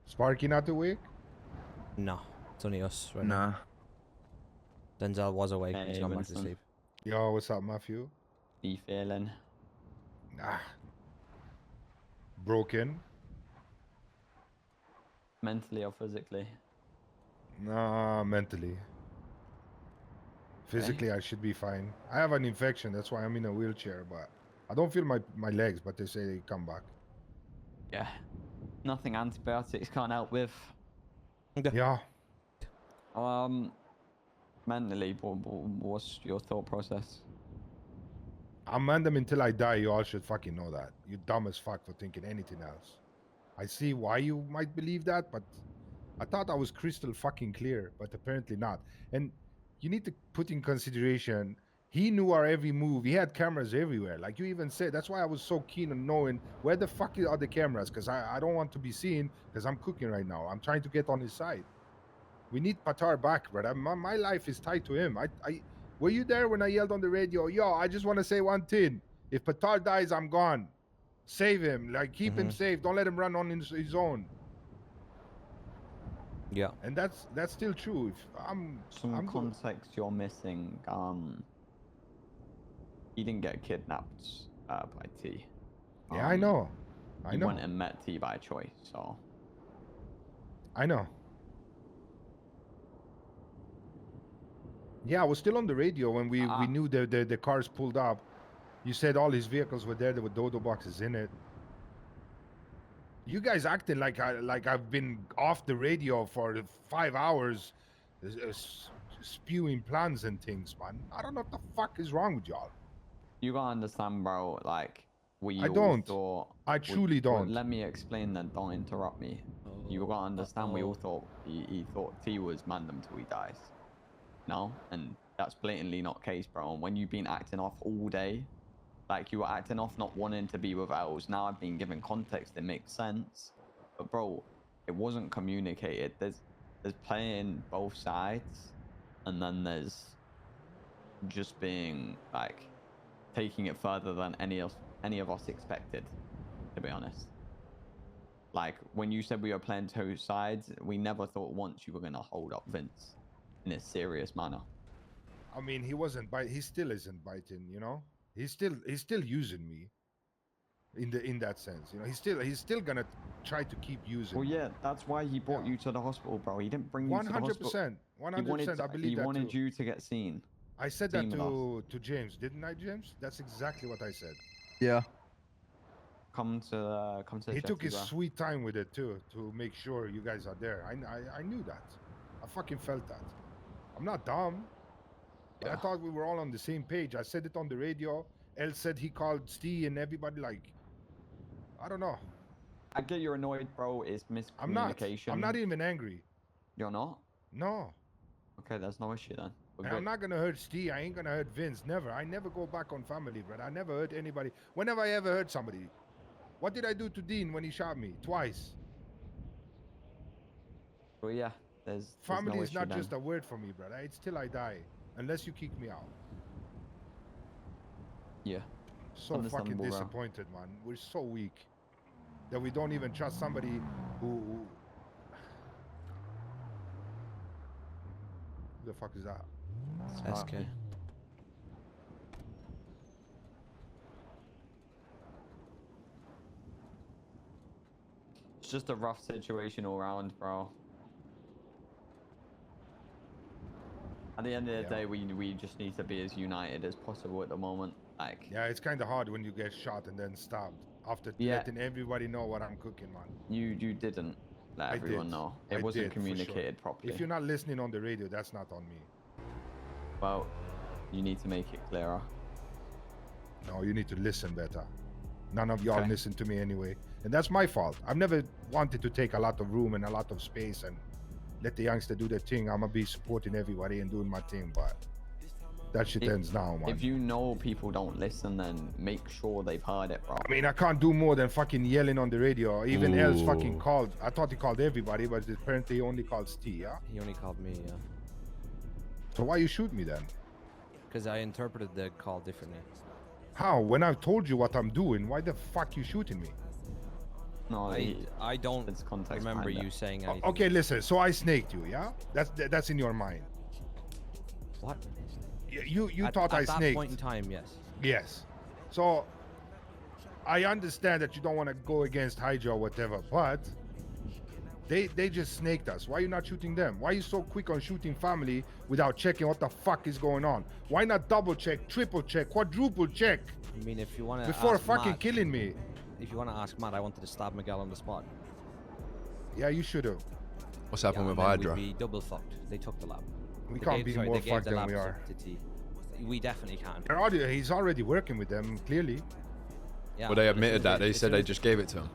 Sparky not awake? No, it's only us right now. Nah. Denzel was awake, but he's Hey, gone back to Winston. sleep. Yo, what's up, Matthew? You feeling? Nah. Broken? Mentally or physically? Nah, mentally. Physically, I should be fine. I have an infection, that's why I'm in a wheelchair, but I don't feel my legs, but they say they come back. Yeah. Nothing antibiotics can't help with. Yeah. Mentally, what's your thought process? I'm Mandem until I die, you all should fucking know that. You're dumb as fuck for thinking anything else. I see why you might believe that, but I thought I was crystal fucking clear, but apparently not. And you need to put in consideration, he knew our every move. He had cameras everywhere. Like you even said, that's why I was so keen on knowing where the fuck are the cameras, because I don't want to be seen, because I'm cooking right now. I'm trying to get on his side. We need Patar back, brother. My life is tied to him. Were you there when I yelled on the radio, yo, I just want to say one thing. If Patar dies, I'm gone. Save him. Like, keep him safe. Don't let him run on his own. Yeah. And that's still true. If I'm context you're missing. He didn't get kidnapped by T. Yeah, I know. I know. He went and met T by choice, so. I know. Yeah, I was still on the radio when we knew the cars pulled up. You said all his vehicles were there. There were dodo boxes in it. You guys acting like I've been off the radio for 5 hours, spewing plans and things, man. I don't know what the fuck is wrong with y'all. You gotta understand, bro. Like I don't. Thought, I truly don't. Well, let me explain then. Don't interrupt me. You gotta understand. We all thought he thought T was Mandem till he dies. No, and that's blatantly not the case, bro. And when you've been acting off all day, like you were acting off not wanting to be with Els, now I've been given context, it makes sense. But bro, it wasn't communicated. There's playing both sides, and then there's just being like taking it further than any of us expected, to be honest. Like when you said we were playing two sides, we never thought once you were gonna hold up Vince in a serious manner. I mean, he wasn't biting. He still isn't biting. You know, he's still using me. In that sense, you know, he's still gonna try to keep using. Well, yeah, that's why he brought you to the hospital, bro. He didn't bring you to the hospital. 100%. I believe that too. He wanted you to get seen. I said that to James, didn't I, James? That's exactly what I said. Yeah. Come to He took his sweet time with it too, to make sure you guys are there. I knew that. I fucking felt that. I'm not dumb. Yeah. I thought we were all on the same page. I said it on the radio. El said he called Steve and everybody. Like, I don't know. I get you're annoyed, bro. It's miscommunication. I'm not even angry. You're not? No. Okay, there's no issue then. I'm not gonna hurt Steve. I ain't gonna hurt Vince. Never. I never go back on family, bro. I never hurt anybody. When have I ever hurt somebody? What did I do to Dean when he shot me? Twice. Well, yeah. There's family no is not then. just a word for me, brother. It's till I die, unless you kick me out. Yeah. So fucking disappointed, man. We're so weak that we don't even trust somebody who the fuck is that? SK. It's just a rough situation all around, bro. At the end of the day, we just need to be as united as possible at the moment. Like, yeah, it's kind of hard when you get shot and then stabbed after letting everybody know what I'm cooking, man. You didn't let everyone know. It wasn't communicated properly. If you're not listening on the radio, that's not on me. Well, you need to make it clearer. No, you need to listen better. None of y'all listen to me anyway, and that's my fault. I've never wanted to take a lot of room and a lot of space and let the youngster do their thing. I'm gonna be supporting everybody and doing my thing, but that shit ends now, man. If you know people don't listen, then make sure they've heard it, bro. I mean, I can't do more than fucking yelling on the radio. Even Els fucking called. I thought he called everybody, but apparently he only called Steve, yeah? He only called me, yeah. So why you shoot me then? Because I interpreted the call differently. How? When I told you what I'm doing, why the fuck you shooting me? No, I don't there's context remember behind you it. saying anything. Okay, listen. So I snaked you, yeah? That's in your mind. What? You At thought I that snaked. point in time, yes. Yes. So I understand that you don't want to go against Hydra or whatever, but they just snaked us. Why are you not shooting them? Why are you so quick on shooting family without checking what the fuck is going on? Why not double check, triple check, quadruple check I mean, if you want to before ask fucking Matt, killing me? if you want to ask Matt, I wanted to stab Miguel on the spot. Yeah, you should have. What's happened Yeah, with and then Hydra? we'd be double fucked. They took the lab. We They can't gave- be sorry, more they gave fucked the than labs we up are. to T. We definitely can. He's already working with them, clearly. Yeah, Well, they but as admitted soon that. as They as said soon they as- just gave it to him.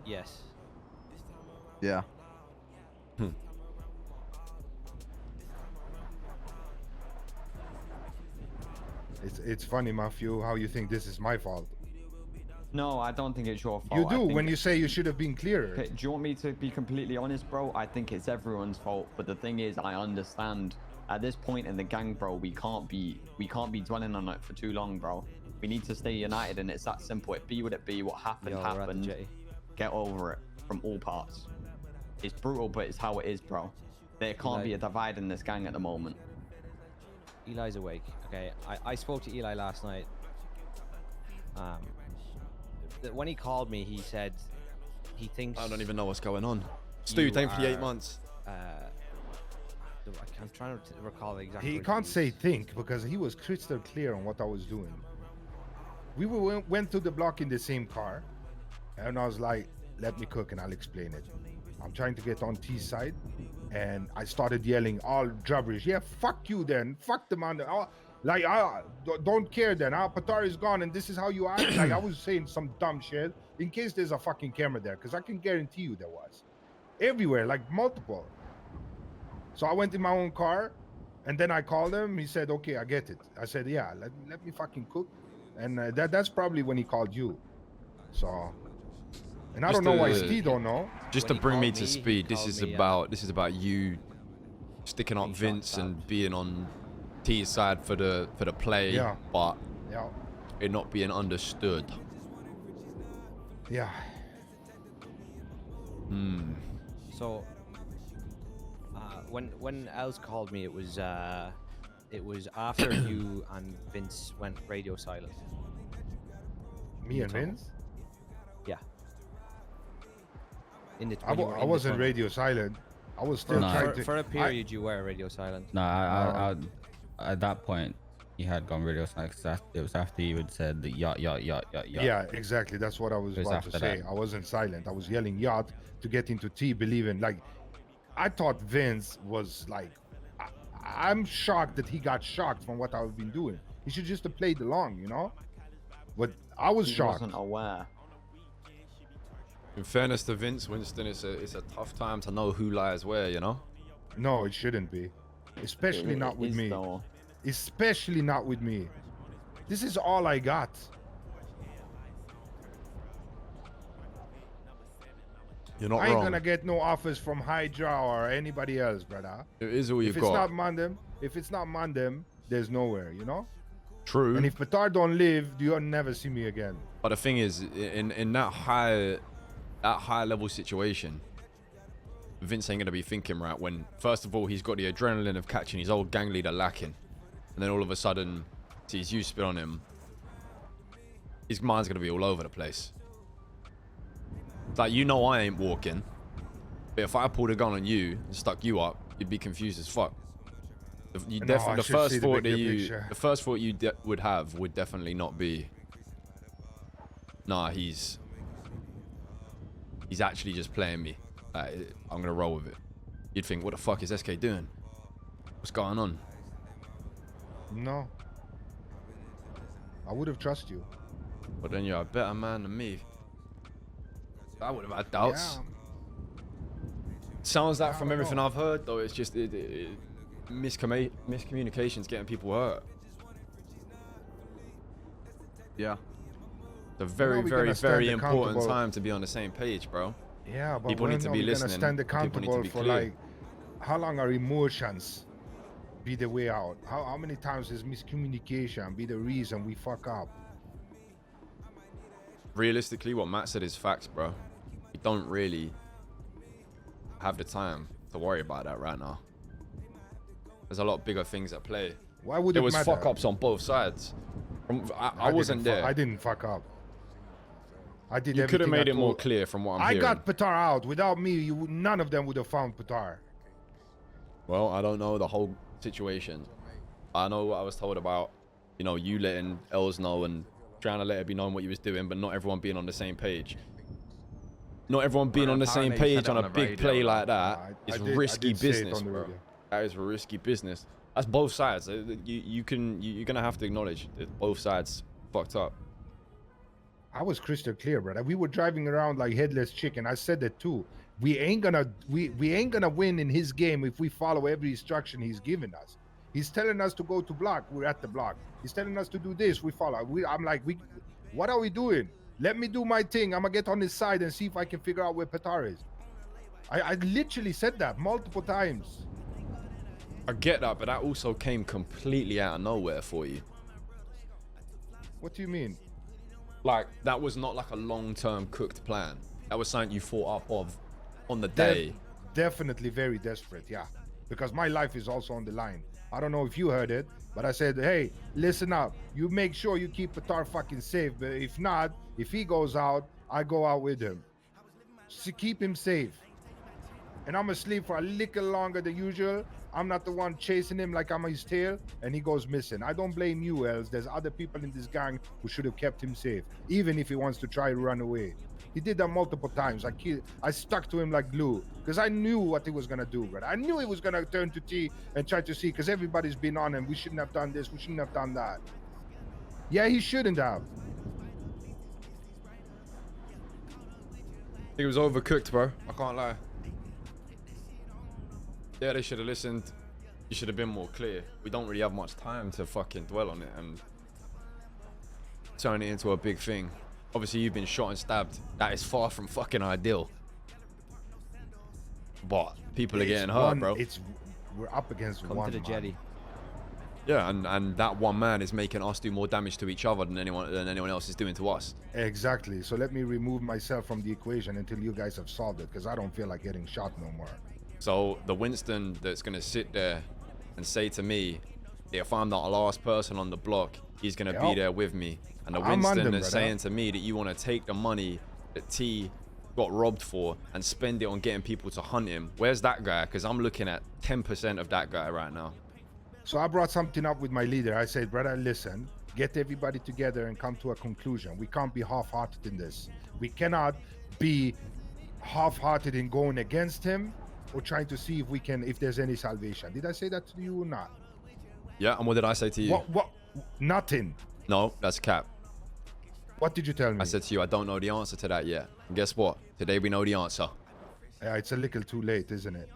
Yes. Yeah. It's funny, Matthew, how you think this is my fault. No, I don't think it's your fault. You I do think when you say you should have been clearer. Okay, do you want me to be completely honest, bro? I think it's everyone's fault. But the thing is, I understand at this point in the gang, bro, we can't be dwelling on it for too long, bro. We need to stay united, and it's that simple. It be what it be. What happened, Yo, we're at the happened. jetty. Get over it from all parts. It's brutal, but it's how it is, bro. There can't be a divide in this gang at the moment. Eli's awake. Okay, I spoke to Eli last night. When he called me, he said he thinks. I don't even know what's going on. Stu, you thank you for the are, 8 months. I'm trying to recall exactly. He what can't used. say think because he was crystal clear on what I was doing. We went to the block in the same car, and I was like, "Let me cook, and I'll explain it." I'm trying to get on T's side, and I started yelling all gibberish. Yeah, fuck you then. Fuck the man. Like I don't care then. Patar is gone, and this is how you act. Like I was saying some dumb shit in case there's a fucking camera there, because I can guarantee you there was everywhere, like multiple. So I went in my own car, and then I called him. He said, "Okay, I get it." I said, "Yeah, let me fucking cook," and that's probably when he called you. So, and I Just don't know why to- Steve don't know. Just When to he bring me called to me, he speed, this called is me, about you sticking up being shot Vince and and stabbed. being on T's side for the play, Yeah. but Yeah, it not being understood. yeah. So, when Els called me, it was after you and Vince went radio silent. Me and Tunnel. Vince. Yeah. In the I when you were in the wasn't tunnel. radio silent. I was still No. trying to. For a period, you were radio silent. No, at that point, he had gone radio silent. 'Cause it was after you had said the yacht. Yeah, exactly. That's what I was It was about to after say. that. I wasn't silent. I was yelling yacht to get into T, believing like I thought Vince was like. I'm shocked that he got shocked from what I've been doing. He should just have played along, you know. But I was He shocked. wasn't aware. In fairness to Vince, Winston, it's a tough time to know who lies where, you know. No, it shouldn't be, especially It not with is, me. though. Especially not with me. This is all I got. You're not I ain't wrong. gonna get no offers from Hydra or anybody else, brother. It is all If you've it's not got. Mandem, there's nowhere, you know. True. And if Petard don't live, you'll never see me again. But the thing is, in that high level situation, Vince ain't gonna be thinking right when first of all he's got the adrenaline of catching his old gang leader lacking, and then all of a sudden sees you spit on him. His mind's gonna be all over the place. Like, you know, I ain't walking, but if I pulled a gun on you and stuck you up, you'd be confused as fuck. You No, I the should first see the thought that bigger you, picture. the first thought you would have would definitely not be, nah, he's actually just playing me. I'm gonna roll with it. You'd think, what the fuck is SK doing? What's going on? No. I would have trusted you. But then you're a better man than me. I would have had doubts. Yeah. Sounds like I from don't everything know. I've heard, though, it's just miscommunications getting people hurt. Yeah. It's a very, we very, gonna stand very important accountable? time to be on the same page, bro. Yeah, but People when need to are be we listening, gonna stand and people need to accountable be for clear. like how long are emotions be the way out? How many times is miscommunication be the reason we fuck up? Realistically, what Matt said is facts, bro. we don't really have the time to worry about that right now. There's a lot bigger things at play. Why would There it was matter? fuck ups on both sides. I wasn't there. I didn't fuck up. I did You could have everything I made it more told- clear from what I'm I hearing. got Patar out. Without me, none of them would have found Patar. Well, I don't know the whole situation. I know what I was told about, you know, you letting Els know and trying to let it be known what you was doing, but not everyone being on the same page. Not everyone being Well, on the same apparently you page said on it a on the big radio, play though. like that I is did- I risky did say it business, on the bro. radio. That is risky business. That's both sides. You're gonna have to acknowledge that both sides fucked up. I was crystal clear, brother. We were driving around like headless chicken. I said that too. We ain't gonna win in his game if we follow every instruction he's giving us. He's telling us to go to block, we're at the block. He's telling us to do this, we follow. I'm like, what are we doing? Let me do my thing. I'm gonna get on his side and see if I can figure out where Patar is. I literally said that multiple times. I get that, but that also came completely out of nowhere for you. What do you mean? Like, that was not like a long-term cooked plan. That was something you thought up of on the day. Definitely very desperate, yeah. Because my life is also on the line. I don't know if you heard it, but I said, hey, listen up. You make sure you keep Patar fucking safe. But if not, if he goes out, I go out with him. So keep him safe. And I'm asleep for a little longer than usual. I'm not the one chasing him like I'm his tail, and he goes missing. I don't blame you, Els. There's other people in this gang who should have kept him safe, even if he wants to try to run away. He did that multiple times. I stuck to him like glue because I knew what he was gonna do, brother. I knew he was gonna turn to T and try to see because everybody's been on him. We shouldn't have done this. We shouldn't have done that. Yeah, he shouldn't have. He was overcooked, bro. I can't lie. Yeah, they should have listened. You should have been more clear. We don't really have much time to fucking dwell on it and turn it into a big thing. Obviously, you've been shot and stabbed. That is far from fucking ideal. But people are getting hurt, bro. We're up against Come one to the man. jetty. Yeah, and that one man is making us do more damage to each other than anyone else is doing to us. Exactly. So let me remove myself from the equation until you guys have solved it, because I don't feel like getting shot no more. So the Winston that's gonna sit there and say to me, if I'm not the last person on the block, he's gonna be Yep. there with me. And the I'm Winston Mandem, is brother. saying to me that you want to take the money that T got robbed for and spend it on getting people to hunt him. Where's that guy? Because I'm looking at 10% of that guy right now. So I brought something up with my leader. I said, brother, listen, get everybody together and come to a conclusion. We can't be half-hearted in this. We cannot be half-hearted in going against him or trying to see if there's any salvation. Did I say that to you or not? Yeah, and what did I say to you? What? Nothing. No, that's cap. What did you tell me? I said to you, I don't know the answer to that yet. And guess what? Today we know the answer. Yeah, it's a little too late, isn't it?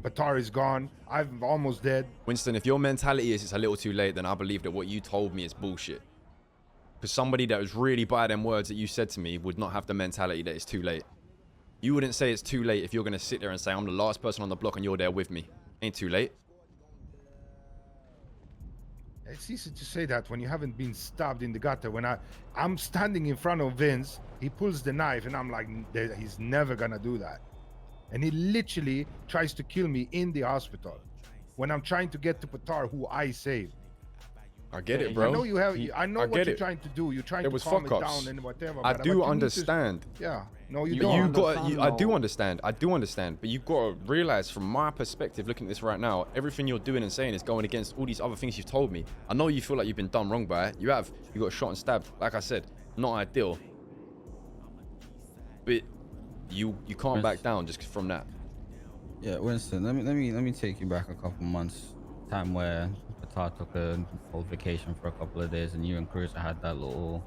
Patar is gone. I'm almost dead. Winston, if your mentality is it's a little too late, then I believe that what you told me is bullshit. Because somebody that was really by them words that you said to me would not have the mentality that it's too late. You wouldn't say it's too late if you're going to sit there and say, I'm the last person on the block and you're there with me. Ain't too late. It's easy to say that when you haven't been stabbed in the gutter. When I'm standing in front of Vince, he pulls the knife and I'm like, he's never gonna do that. And he literally tries to kill me in the hospital when I'm trying to get to Patar, who I saved. I get it, bro. I know you have. I know I what get you're it. trying to do. You're trying It to was calm it fuck-ups. down and whatever. I but do you need to- understand. Yeah. No, you But don't. you understand, got. I do though. understand. I do understand. But you've got to realize, from my perspective, looking at this right now, everything you're doing and saying is going against all these other things you've told me. I know you feel like you've been done wrong by it. You have. You got shot and stabbed. Like I said, not ideal. But you can't back down just from that. Yeah, Winston, let me take you back a couple months. Time where Patar took a whole vacation for a couple of days, and you and Cruiser had that little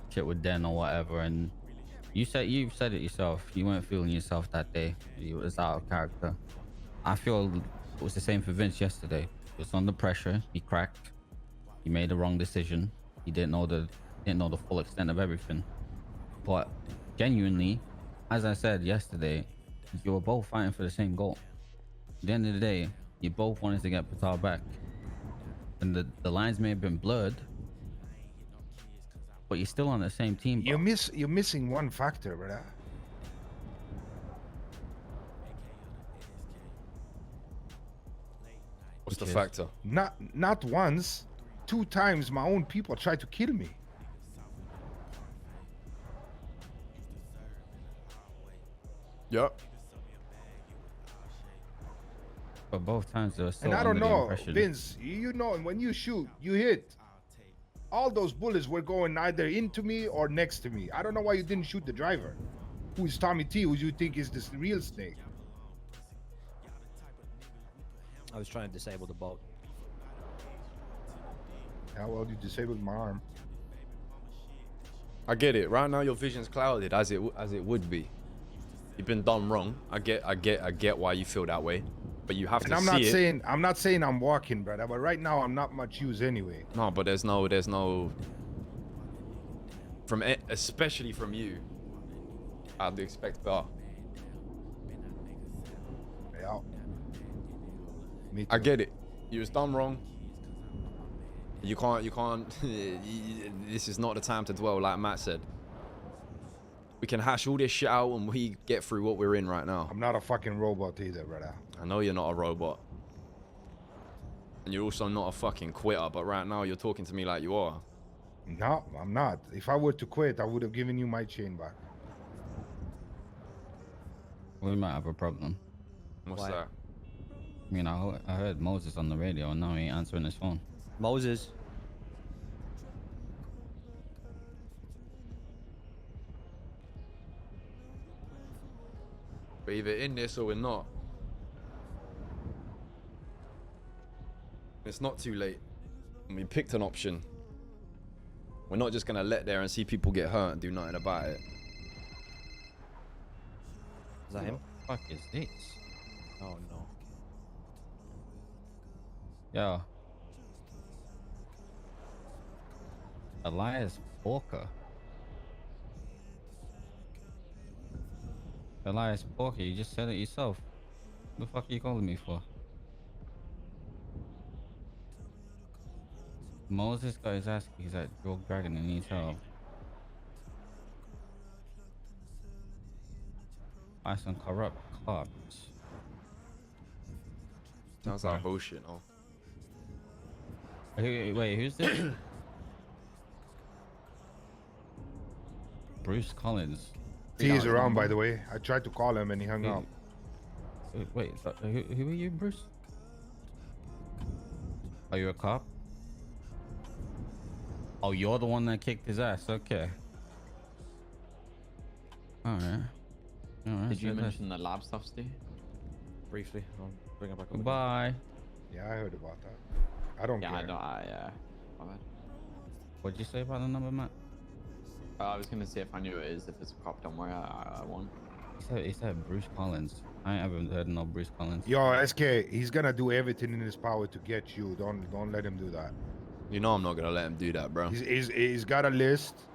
shit with Den or whatever, and you've said it yourself. You weren't feeling yourself that day. You was out of character. I feel it was the same for Vince yesterday. He was under pressure. He cracked. He made the wrong decision. He didn't know the full extent of everything. But genuinely, as I said yesterday, you were both fighting for the same goal. At the end of the day, you both wanted to get Patar back. And the lines may have been blurred, but you're still on the same team. Bro. You're missing one factor, brother. What's the Which is- factor? Not once, 2 times my own people tried to kill me. Yep. But both times they were still And I don't under the know, impression. Vince, you know, when you shoot, you hit. All those bullets were going either into me or next to me. I don't know why you didn't shoot the driver. Who is Tommy T, who you think is this real snake? I was trying to disable the boat. How well you disabled my arm? I get it. Right now your vision's clouded as it would be. You've been done wrong. I get why you feel that way. But you have And to I'm see not it. saying I'm walking, brother, but right now I'm not much use anyway. No, but there's no especially from you. I'd expect better. Yeah. Me too. I get it. You was done wrong. You can't this is not the time to dwell, like Matt said. We can hash all this shit out and we get through what we're in right now. I'm not a fucking robot either, brother. I know you're not a robot. And you're also not a fucking quitter, but right now you're talking to me like you are. No, I'm not. If I were to quit, I would have given you my chain back. We might have a problem. What's Why? that? I mean, I heard Moses on the radio and now he ain't answering his phone. Moses. We're either in this or we're not. It's not too late. And we picked an option. We're not just gonna let there and see people get hurt and do nothing about it. Is that him? Fuck is this? Oh no. Yo. Elias Walker. Elias Walker, you just said it yourself. What the fuck are you calling me for? Moses got his ass kicked at Joe Dragon and needs help. By some corrupt cops. Sounds like bullshit, no? Wait, who's this? Bruce Collins. T is around, by the way. I tried to call him and he hung up. Wait, so who are you, Bruce? Are you a cop? Oh, you're the one that kicked his ass. Okay. All right. Did you mention the lab stuff, Steve? Briefly. I'll bring it back up. again. Goodbye. Yeah, I heard about that. I don't Yeah, care. I know. My bad. What'd you say about the number, Matt? I was gonna see if I knew it is. If it's a cop, don't worry. I won. He said Bruce Collins. I ain't ever heard no Bruce Collins. Yo, SK, he's gonna do everything in his power to get you. Don't let him do that. You know I'm not gonna let him do that, bro. He's got a list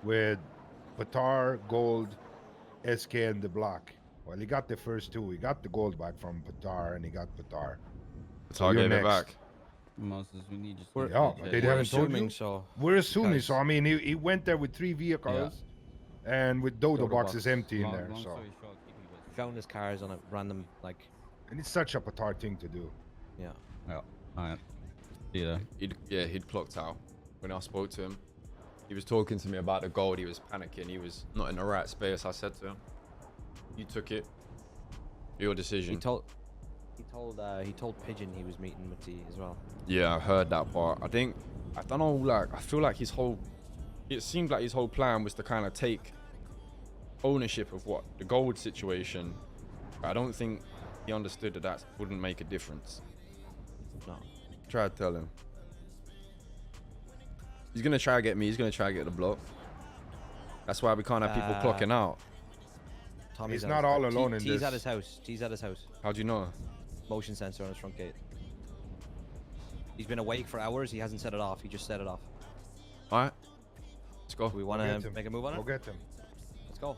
with Patar, Gold, SK, and the Block. Well, he got the first 2. He got the gold back from Patar, and he got Patar. So I you're gave it next. back. Moses, we need you. We're- Yeah, but they We're haven't told assuming you. so. We're assuming. Guys. So I mean, he went there with 3 vehicles, and with dodo Dodo boxes box. empty in Long- there. long So, story short, keep you busy. Found his cars on a random, like, and it's such a Patar thing to do. yeah. Yeah. All right. See you there. He'd clocked out. When I spoke to him, he was talking to me about the gold. He was panicking. He was not in the right space. I said to him, "You took it. Your decision." He told Pigeon he was meeting with T as well. Yeah, I heard that part. I don't know, like, I feel like it seemed like his whole plan was to kind of take ownership of what the gold situation. I don't think he understood that wouldn't make a difference. No. Try to tell him. He's gonna try to get me. He's gonna try to get the block. That's why we can't have people clocking out. Tommy's He's at not his- all alone in T's this. at his house. T's at his house. How'd you know? Motion sensor on his front gate. He's been awake for hours. He hasn't set it off. He just set it off. All right, let's go. Do we want Go get to him. make a move on Go it? get him. Let's go.